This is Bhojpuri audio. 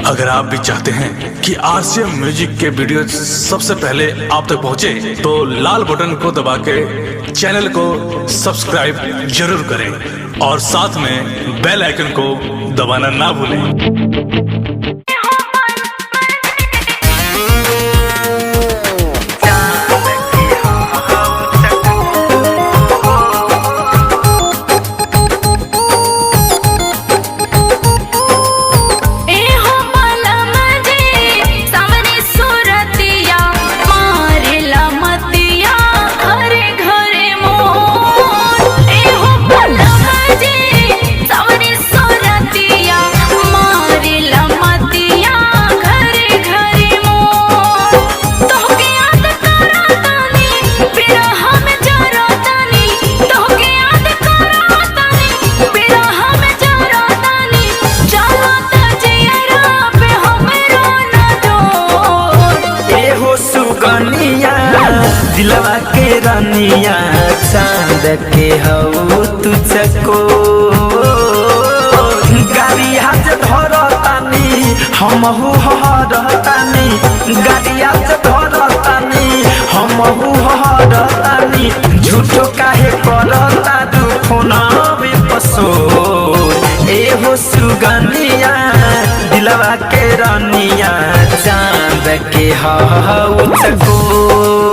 अगर आप भी चाहते हैं कि आरसीएम म्यूजिक के वीडियो सबसे पहले आप तक पहुंचे, तो लाल बटन को दबा के चैनल को सब्सक्राइब जरूर करें और साथ में बेल आइकन को दबाना ना भूलें। दिलवा के रानिया चांद के हऊ तुझको गाड़ी हाथ धरतानी हमहू हरतानी गाड़ी हाथ धरतानी हमहू हरतानी झूठो काहे करता दू फोना में पसो एहो सुगनिया दिलवा के रानिया चांद के हऊ तुझको।